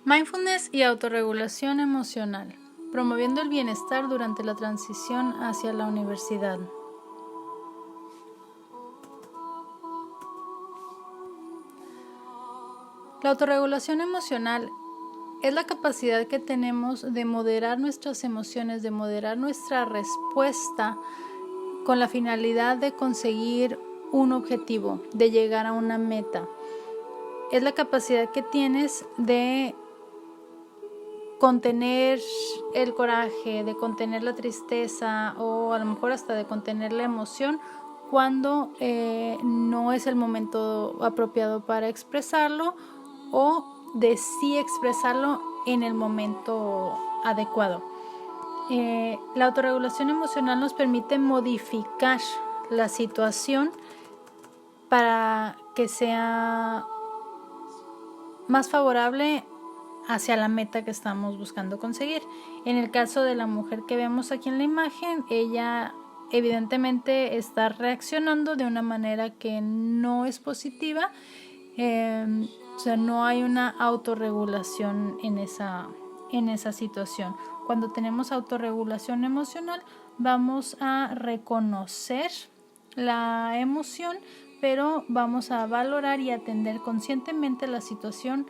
Mindfulness y autorregulación emocional, promoviendo el bienestar durante la transición hacia la universidad. La autorregulación emocional es la capacidad que tenemos de moderar nuestras emociones, de moderar nuestra respuesta con la finalidad de conseguir un objetivo, de llegar a una meta. Es la capacidad que tienes de contener el coraje, de contener la tristeza o a lo mejor hasta de contener la emoción cuando no es el momento apropiado para expresarlo, o de sí expresarlo en el momento adecuado. La autorregulación emocional nos permite modificar la situación para que sea más favorable hacia la meta que estamos buscando conseguir. En el caso de la mujer que vemos aquí en la imagen, ella evidentemente está reaccionando de una manera que no es positiva. O sea, no hay una autorregulación en esa situación. Cuando tenemos autorregulación emocional, vamos a reconocer la emoción, pero vamos a valorar y atender conscientemente la situación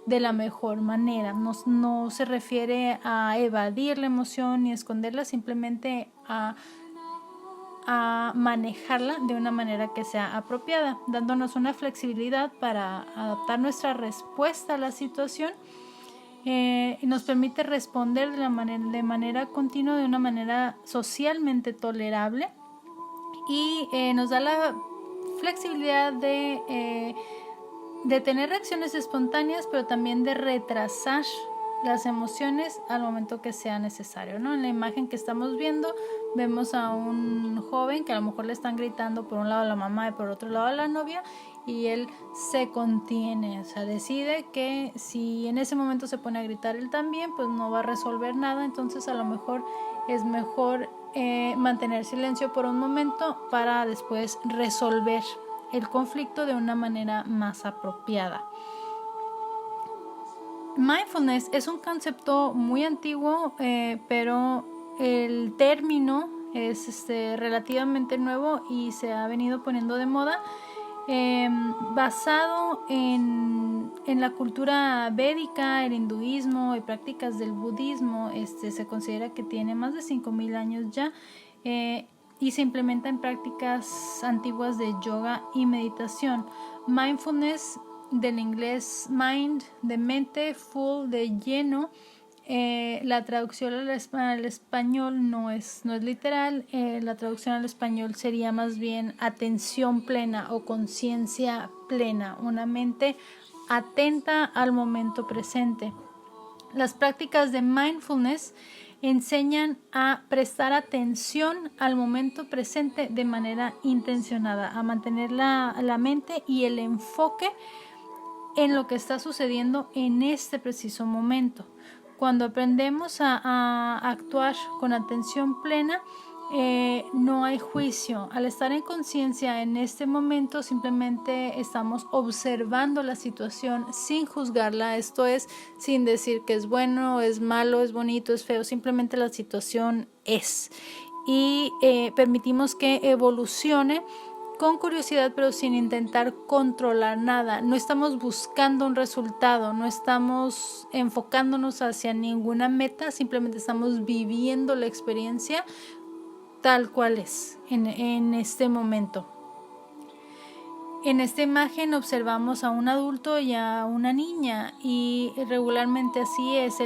de la mejor manera. No se refiere a evadir la emoción ni esconderla, simplemente a manejarla de una manera que sea apropiada, dándonos una flexibilidad para adaptar nuestra respuesta a la situación. Nos permite responder de manera continua, de una manera socialmente tolerable, y nos da la flexibilidad de tener reacciones espontáneas, pero también de retrasar las emociones al momento que sea necesario, ¿no? En la imagen que estamos viendo vemos a un joven que a lo mejor le están gritando por un lado a la mamá y por otro lado a la novia, y él se contiene, o sea, decide que si en ese momento se pone a gritar él también, pues no va a resolver nada. Entonces a lo mejor es mejor mantener silencio por un momento para después resolver el conflicto de una manera más apropiada. Mindfulness es un concepto muy antiguo, pero el término es relativamente nuevo y se ha venido poniendo de moda, basado en la cultura védica, el hinduismo y prácticas del budismo. Se considera que tiene más de 5,000 años ya, y se implementa en prácticas antiguas de yoga y meditación. Mindfulness, del inglés mind, de mente, full, de lleno. La traducción al español no es literal. La traducción al español sería más bien atención plena o conciencia plena, una mente atenta al momento presente. Las prácticas de mindfulness enseñan a prestar atención al momento presente de manera intencionada, a mantener la mente y el enfoque en lo que está sucediendo en este preciso momento. Cuando aprendemos a actuar con atención plena, no hay juicio. Al estar en conciencia en este momento, simplemente estamos observando la situación sin juzgarla. Esto es, sin decir que es bueno, es malo, es bonito, es feo. Simplemente la situación es. Y permitimos que evolucione con curiosidad, pero sin intentar controlar nada. No estamos buscando un resultado, no estamos enfocándonos hacia ninguna meta, simplemente estamos viviendo la experiencia tal cual es en este momento. En esta imagen observamos a un adulto y a una niña, y regularmente así es.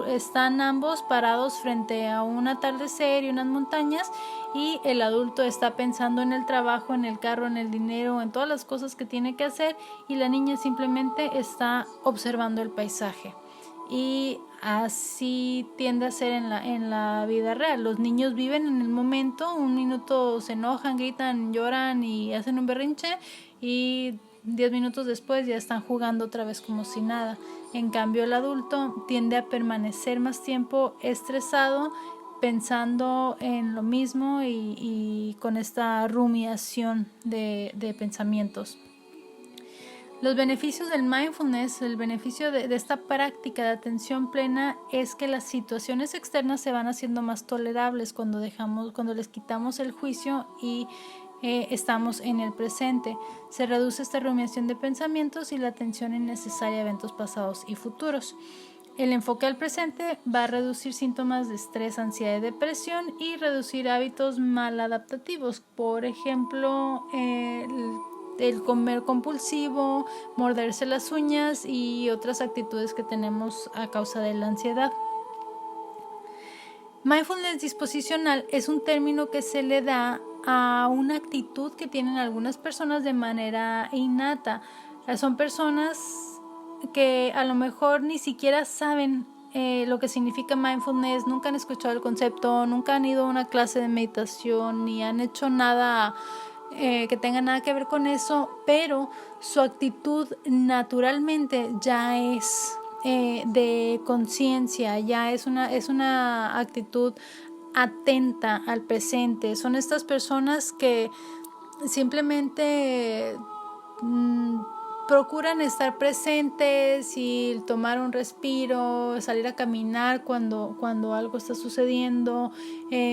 Están ambos parados frente a un atardecer y unas montañas, y el adulto está pensando en el trabajo, en el carro, en el dinero, en todas las cosas que tiene que hacer, y la niña simplemente está observando el paisaje. Y así tiende a ser en la vida real. Los niños viven en el momento, un minuto se enojan, gritan, lloran y hacen un berrinche, y 10 minutos después ya están jugando otra vez como si nada. En cambio, el adulto tiende a permanecer más tiempo estresado, pensando en lo mismo y con esta rumiación de pensamientos. Los beneficios del mindfulness, el beneficio de esta práctica de atención plena es que las situaciones externas se van haciendo más tolerables cuando les quitamos el juicio y estamos en el presente. Se reduce esta rumiación de pensamientos y la atención innecesaria a eventos pasados y futuros. El enfoque al presente va a reducir síntomas de estrés, ansiedad y depresión y reducir hábitos maladaptativos. Por ejemplo, el comer compulsivo, morderse las uñas y otras actitudes que tenemos a causa de la ansiedad. Mindfulness disposicional es un término que se le da a una actitud que tienen algunas personas de manera innata. Son personas que a lo mejor ni siquiera saben lo que significa mindfulness, nunca han escuchado el concepto, nunca han ido a una clase de meditación, ni han hecho nada que tenga nada que ver con eso, pero su actitud naturalmente ya es de conciencia, ya es una actitud atenta al presente. Son estas personas que simplemente procuran estar presentes y tomar un respiro, salir a caminar cuando algo está sucediendo,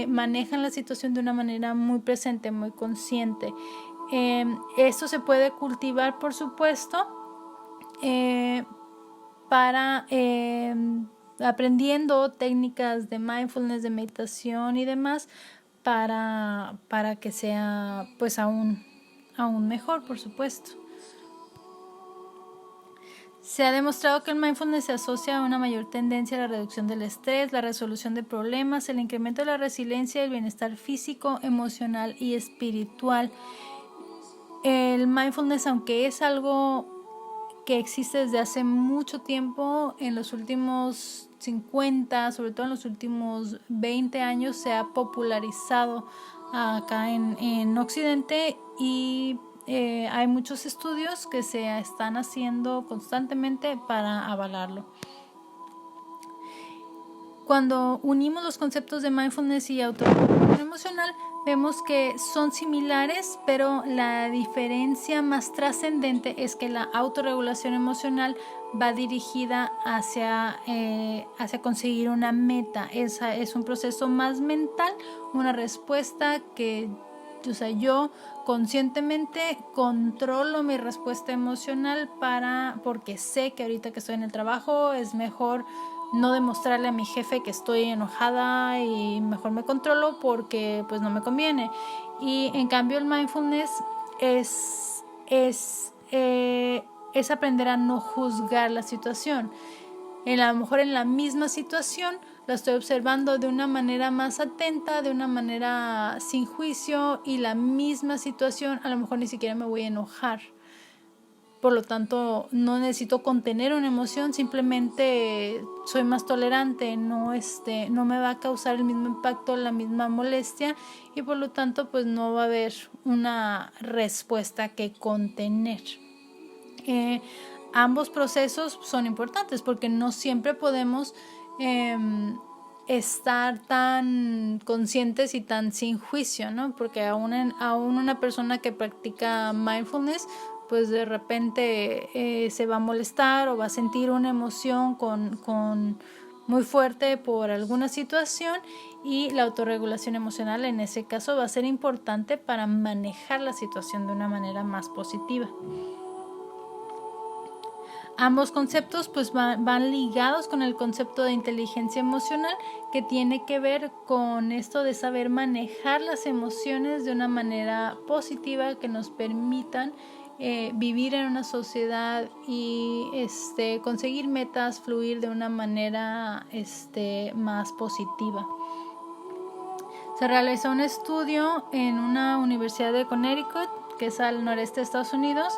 manejan la situación de una manera muy presente, muy consciente. Esto se puede cultivar, por supuesto, para aprendiendo técnicas de mindfulness, de meditación y demás, para que sea pues aún mejor, por supuesto. Se ha demostrado que el mindfulness se asocia a una mayor tendencia a la reducción del estrés, la resolución de problemas, el incremento de la resiliencia y el bienestar físico, emocional y espiritual. El mindfulness, aunque es algo que existe desde hace mucho tiempo, en los últimos 50, sobre todo en los últimos 20 años, se ha popularizado acá en Occidente y hay muchos estudios que se están haciendo constantemente para avalarlo. Cuando unimos los conceptos de mindfulness y autorregulación emocional, vemos que son similares, pero la diferencia más trascendente es que la autorregulación emocional va dirigida hacia conseguir una meta. Esa es un proceso más mental, una respuesta que yo conscientemente controlo mi respuesta emocional porque sé que ahorita que estoy en el trabajo es mejor no demostrarle a mi jefe que estoy enojada y mejor me controlo porque pues no me conviene. Y en cambio el mindfulness es aprender a no juzgar la situación. A lo mejor en la misma situación la estoy observando de una manera más atenta, de una manera sin juicio, y la misma situación a lo mejor ni siquiera me voy a enojar. Por lo tanto, no necesito contener una emoción, simplemente soy más tolerante, no me va a causar el mismo impacto, la misma molestia, y por lo tanto pues no va a haber una respuesta que contener. Ambos procesos son importantes porque no siempre podemos estar tan conscientes y tan sin juicio, ¿no? Porque aún una persona que practica mindfulness pues de repente se va a molestar o va a sentir una emoción muy fuerte por alguna situación, y la autorregulación emocional en ese caso va a ser importante para manejar la situación de una manera más positiva. Ambos conceptos pues van ligados con el concepto de inteligencia emocional, que tiene que ver con esto de saber manejar las emociones de una manera positiva que nos permitan vivir en una sociedad y conseguir metas, fluir de una manera más positiva. Se realizó un estudio en una universidad de Connecticut, que es al noreste de Estados Unidos,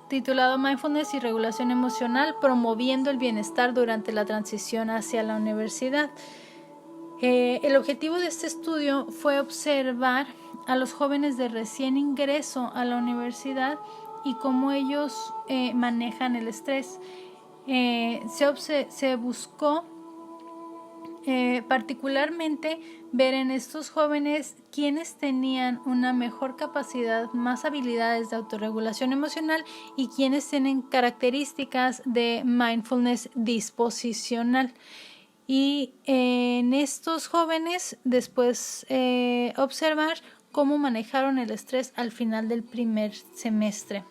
titulado Mindfulness y Regulación Emocional, promoviendo el bienestar durante la transición hacia la universidad. El objetivo de este estudio fue observar a los jóvenes de recién ingreso a la universidad y cómo ellos manejan el estrés. Se buscó particularmente ver en estos jóvenes quienes tenían una mejor capacidad, más habilidades de autorregulación emocional y quienes tienen características de mindfulness disposicional. Y en estos jóvenes después observar cómo manejaron el estrés al final del primer semestre.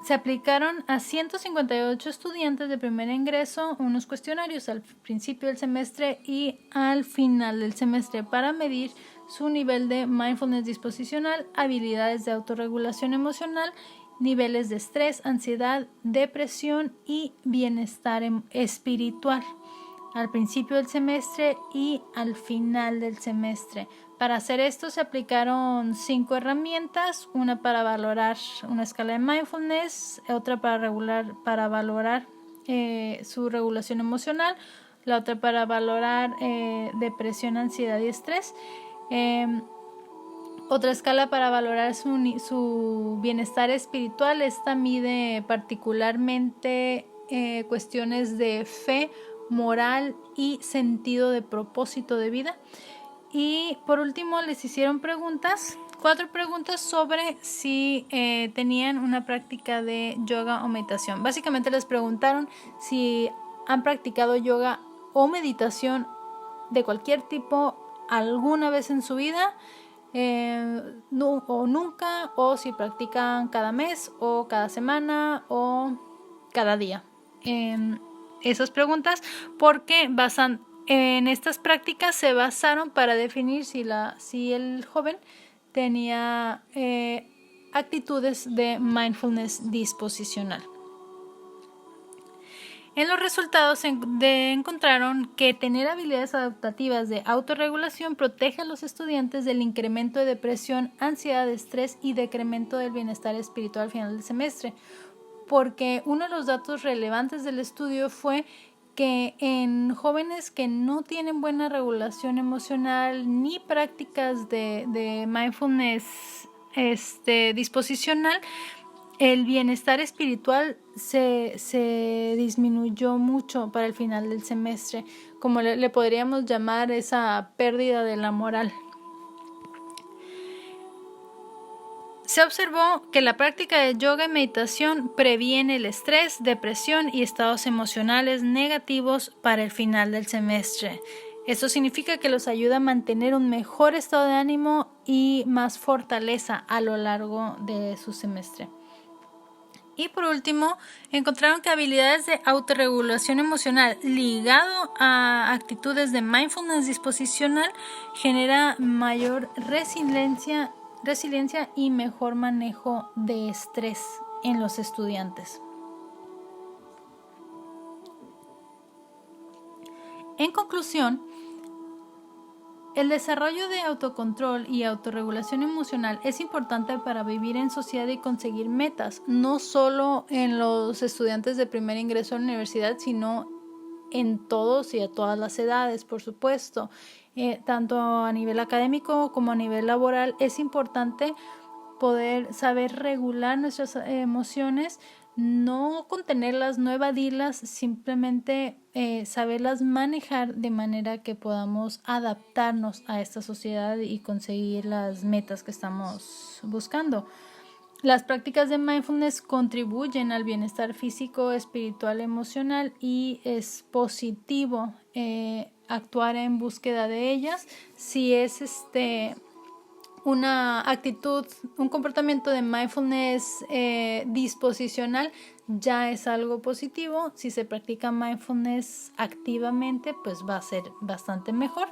Se aplicaron a 158 estudiantes de primer ingreso unos cuestionarios al principio del semestre y al final del semestre para medir su nivel de mindfulness disposicional, habilidades de autorregulación emocional, niveles de estrés, ansiedad, depresión y bienestar espiritual al principio del semestre y al final del semestre. Para hacer esto se aplicaron 5 herramientas, una para valorar una escala de mindfulness, otra para valorar su regulación emocional, la otra para valorar depresión, ansiedad y estrés, otra escala para valorar su bienestar espiritual. Esta mide particularmente cuestiones de fe, moral y sentido de propósito de vida. Y por último les hicieron 4 preguntas sobre si tenían una práctica de yoga o meditación. Básicamente les preguntaron si han practicado yoga o meditación de cualquier tipo alguna vez en su vida, o nunca, o si practican cada mes o cada semana o cada día. Esas preguntas, porque en estas prácticas se basaron para definir si el joven tenía actitudes de mindfulness disposicional. En los resultados encontraron que tener habilidades adaptativas de autorregulación protege a los estudiantes del incremento de depresión, ansiedad, estrés y decremento del bienestar espiritual al final del semestre, porque uno de los datos relevantes del estudio fue que en jóvenes que no tienen buena regulación emocional ni prácticas de mindfulness disposicional, el bienestar espiritual se disminuyó mucho para el final del semestre, como le podríamos llamar esa pérdida de la moral. Se observó que la práctica de yoga y meditación previene el estrés, depresión y estados emocionales negativos para el final del semestre. Esto significa que los ayuda a mantener un mejor estado de ánimo y más fortaleza a lo largo de su semestre. Y por último, encontraron que habilidades de autorregulación emocional ligado a actitudes de mindfulness disposicional genera mayor resiliencia y mejor manejo de estrés en los estudiantes. En conclusión, el desarrollo de autocontrol y autorregulación emocional es importante para vivir en sociedad y conseguir metas, no solo en los estudiantes de primer ingreso a la universidad, sino en todos y a todas las edades, por supuesto. Tanto a nivel académico como a nivel laboral es importante poder saber regular nuestras emociones, no contenerlas, no evadirlas, simplemente saberlas manejar de manera que podamos adaptarnos a esta sociedad y conseguir las metas que estamos buscando. Las prácticas de mindfulness contribuyen al bienestar físico, espiritual, emocional y es positivo actuar en búsqueda de ellas. Si es una actitud, un comportamiento de mindfulness disposicional, ya es algo positivo. Si se practica mindfulness activamente, pues va a ser bastante mejor.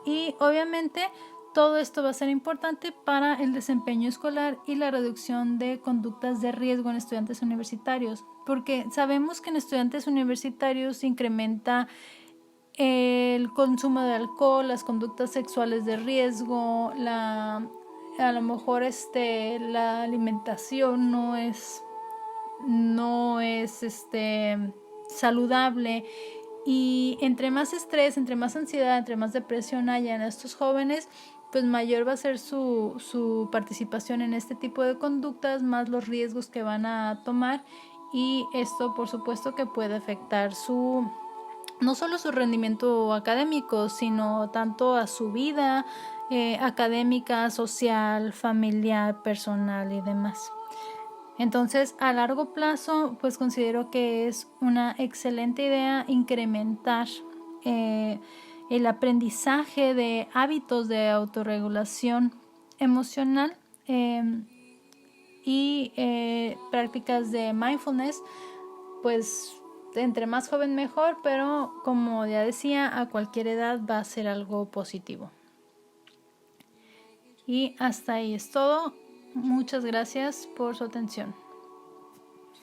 Y obviamente todo esto va a ser importante para el desempeño escolar y la reducción de conductas de riesgo en estudiantes universitarios, porque sabemos que en estudiantes universitarios se incrementa el consumo de alcohol, las conductas sexuales de riesgo, a lo mejor la alimentación no es saludable, y entre más estrés, entre más ansiedad, entre más depresión haya en estos jóvenes, pues mayor va a ser su participación en este tipo de conductas, más los riesgos que van a tomar, y esto por supuesto que puede afectar no solo su rendimiento académico, sino tanto a su vida académica, social, familiar, personal y demás. Entonces, a largo plazo, pues considero que es una excelente idea incrementar el aprendizaje de hábitos de autorregulación emocional y prácticas de mindfulness, pues entre más joven mejor, pero como ya decía, a cualquier edad va a ser algo positivo. Y hasta ahí es todo. Muchas gracias por su atención.